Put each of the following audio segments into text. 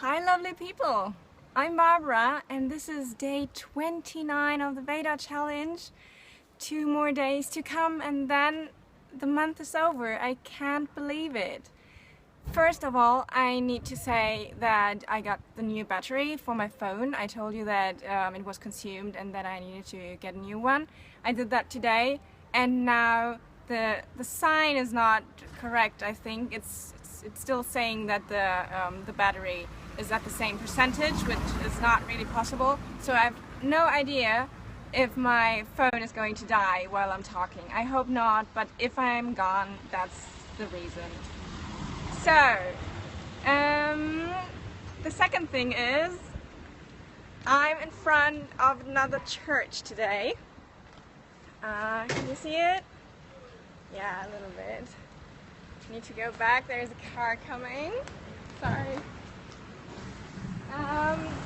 Hi lovely people, I'm Barbara and this is day 29 of the VEDA challenge. 2 more days to come and then the month is over. I can't believe it. First of all, I need to say that I got the new battery for my phone. I told you that it was consumed and that I needed to get a new one. I did that today and now the sign is not correct. I think it's still saying that the battery is at the same percentage, which is not really possible. So I have no idea if my phone is going to die while I'm talking. I hope not, but if I'm gone, that's the reason. So, the second thing is, I'm in front of another church today. Can you see it? Yeah, a little bit. Need to go back, there's a car coming. Sorry.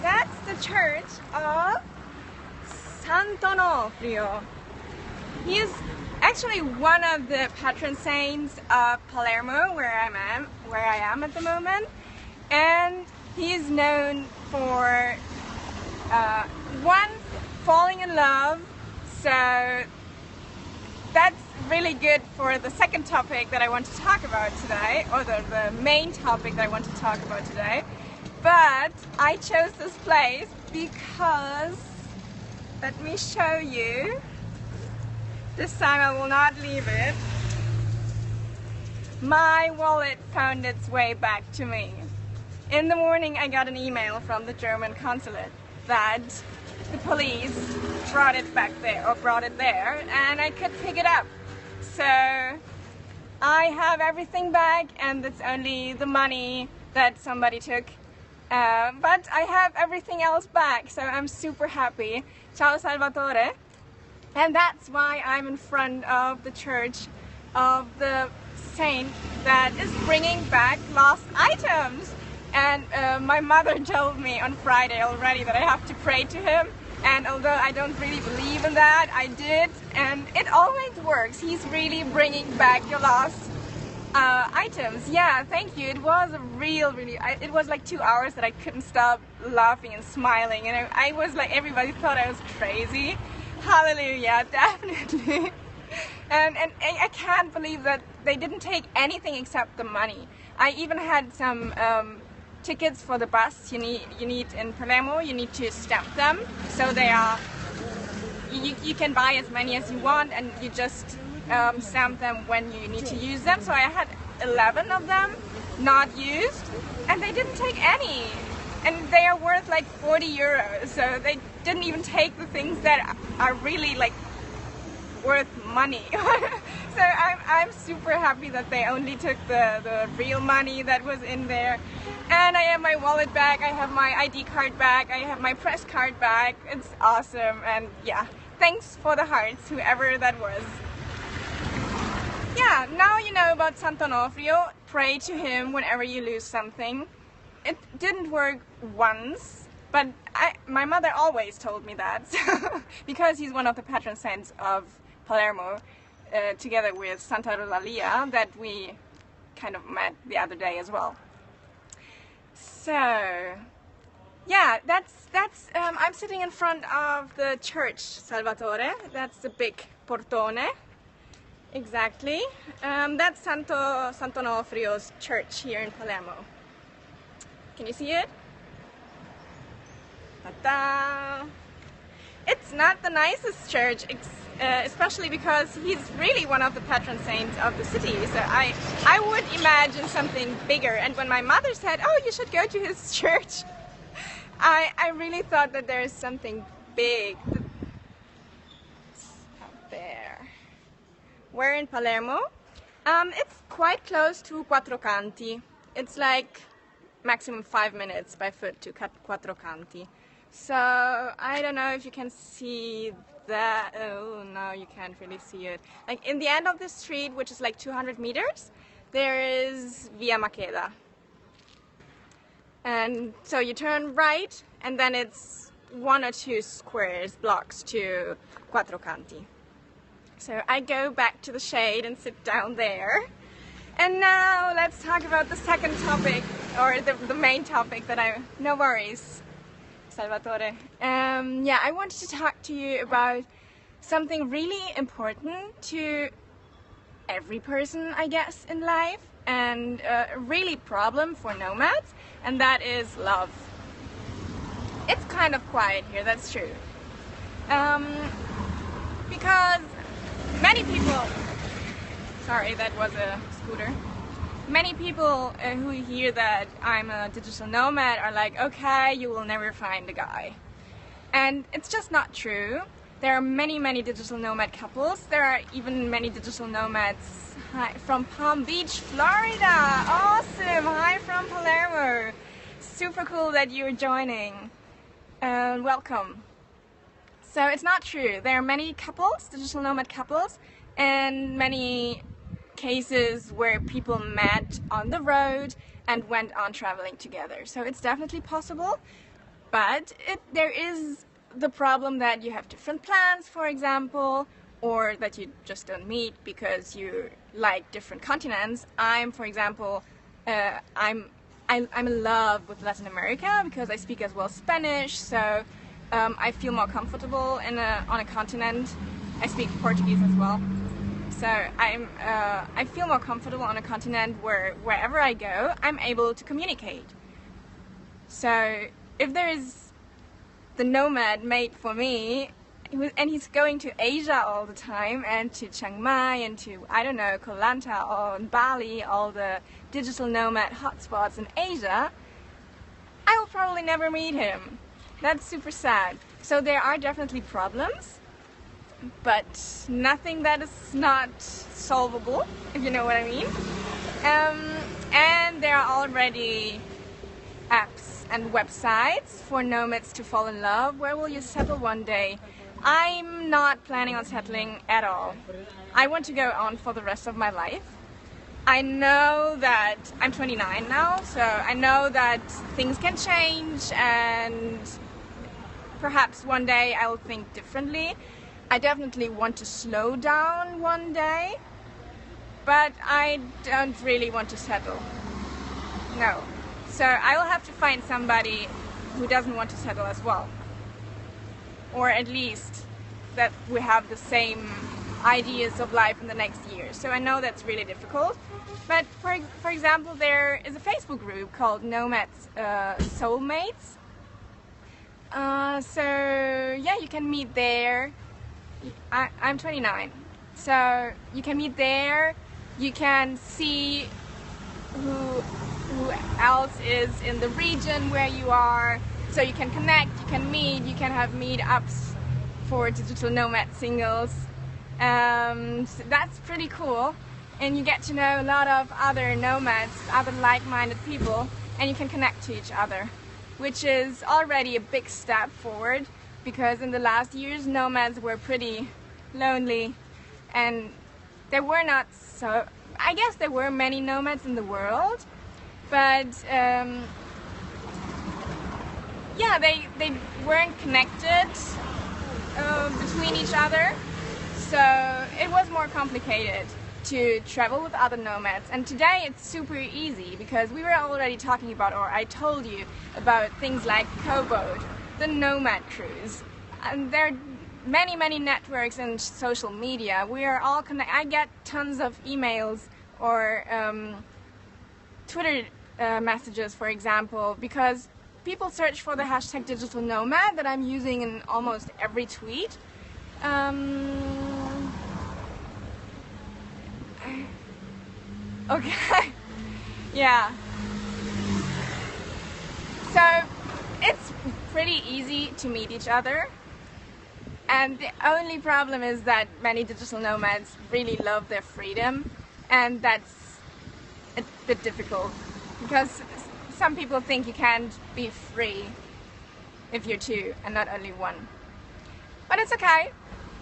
That's the church of Sant'Onofrio. He is actually one of the patron saints of Palermo, where I am at the moment, and he is known for one, falling in love. So that's really good for the second topic that I want to talk about today, or the main topic that I want to talk about today. But I chose this place because, let me show you, this time I will not leave it. My wallet found its way back to me. In the morning I got an email from the German consulate that the police brought it back there, or brought it there, and I could pick it up. So I have everything back and it's only the money that somebody took. But I have everything else back, so I'm super happy. Ciao Salvatore. And that's why I'm in front of the church of the saint that is bringing back lost items. And my mother told me on Friday already that I have to pray to him. And although I don't really believe in that, I did. And it always works. He's really bringing back your lost items. Yeah, thank you. It was a it was like 2 hours that I couldn't stop laughing and smiling, and I was like, everybody thought I was crazy. Hallelujah, definitely. and I can't believe that they didn't take anything except the money. I even had some tickets for the bus. You need in Palermo, you need to stamp them, so they are, you can buy as many as you want and you just stamp them when you need to use them. So I had 11 of them not used and they didn't take any, and they are worth like 40 euros, so they didn't even take the things that are really like worth money. So I'm super happy that they only took the real money that was in there. And I have my wallet back, I have my ID card back, I have my press card back. It's awesome, and yeah, thanks for the hearts, whoever that was. Yeah, now you know about Sant'Onofrio. Pray to him whenever you lose something. It didn't work once, but my mother always told me that, because he's one of the patron saints of Palermo, together with Santa Rosalia, that we kind of met the other day as well. So yeah, that's I'm sitting in front of the church Salvatore. That's the big portone. Exactly. That's Sant'Onofrio's church here in Palermo. Can you see it? Ta-da! It's not the nicest church, especially because he's really one of the patron saints of the city. So I would imagine something bigger. And when my mother said, "Oh, you should go to his church," I really thought that there is something big up there. We're in Palermo. It's quite close to Quattro Canti. It's like maximum 5 minutes by foot to Quattro Canti. So I don't know if you can see that. Oh no, you can't really see it. Like in the end of the street, which is like 200 meters, there is Via Maqueda. And so you turn right and then it's 1 or 2 blocks to Quattro Canti. So I go back to the shade and sit down there. And now let's talk about the second topic or the main topic that no worries, Salvatore. Yeah, I wanted to talk to you about something really important to every person, I guess, in life, and a really problem for nomads, and that is love. It's kind of quiet here, that's true. Because many people, sorry, that was a scooter. Many people who hear that I'm a digital nomad are like, okay, you will never find a guy. And it's just not true. There are many digital nomad couples. There are even many digital nomads from Palm Beach, Florida. Awesome! Hi from Palermo. Super cool that you're joining. Welcome. So it's not true. There are many couples, digital nomad couples, and many cases where people met on the road and went on traveling together. So it's definitely possible, but there is the problem that you have different plans, for example, or that you just don't meet because you like different continents. For example, I'm in love with Latin America because I speak as well Spanish, so I feel more comfortable on a continent. I speak Portuguese as well, so I feel more comfortable on a continent where wherever I go, I'm able to communicate. So if there is the nomad mate for me, and he's going to Asia all the time, and to Chiang Mai, and to, I don't know, Koh Lanta or Bali, all the digital nomad hotspots in Asia, I will probably never meet him. That's super sad. So there are definitely problems, but nothing that is not solvable, if you know what I mean. And there are already apps and websites for nomads to fall in love. Where will you settle one day? I'm not planning on settling at all. I want to go on for the rest of my life. I know that I'm 29 now, so I know that things can change, and perhaps one day I'll think differently. I definitely want to slow down one day, but I don't really want to settle. No. So I will have to find somebody who doesn't want to settle as well. Or at least that we have the same ideas of life in the next year. So I know that's really difficult. But for example, there is a Facebook group called Nomads Soulmates. So yeah, you can meet there. I'm 29. So you can meet there. You can see who else is in the region where you are, so you can connect, you can meet, you can have meetups for digital nomad singles. So that's pretty cool, and you get to know a lot of other nomads, other like-minded people, and you can connect to each other, which is already a big step forward, because in the last years nomads were pretty lonely, and there were not so, I guess there were many nomads in the world, but yeah, they weren't connected between each other, so it was more complicated to travel with other nomads. And today it's super easy, because we were already talking about, or I told you about things like Koboat, the Nomad Cruise, and there are many networks and social media. We are all connected. I get tons of emails or Twitter messages, for example, because people search for the hashtag digital nomad that I'm using in almost every tweet. Okay, yeah. So it's pretty easy to meet each other, and the only problem is that many digital nomads really love their freedom, and that's a bit difficult, because some people think you can't be free if you're two and not only one. But it's okay,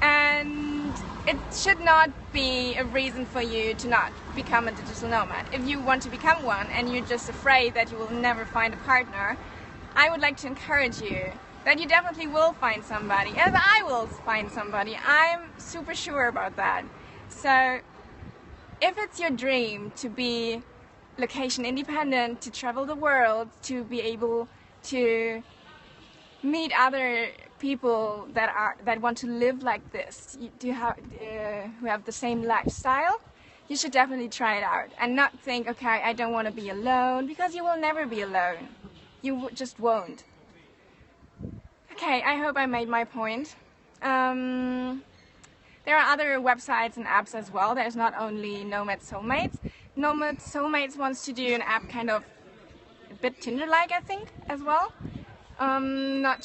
and it should not be a reason for you to not become a digital nomad. If you want to become one and you're just afraid that you will never find a partner, I would like to encourage you that you definitely will find somebody, as I will find somebody. I'm super sure about that. So if it's your dream to be location independent, to travel the world, to be able to meet other people that want to live like this, who have the same lifestyle, you should definitely try it out and not think, okay, I don't want to be alone, because you will never be alone. You just won't. Okay, I hope I made my point. There are other websites and apps as well. There's not only Nomad Soulmates. Nomad Soulmates wants to do an app kind of a bit Tinder-like, I think, as well. Not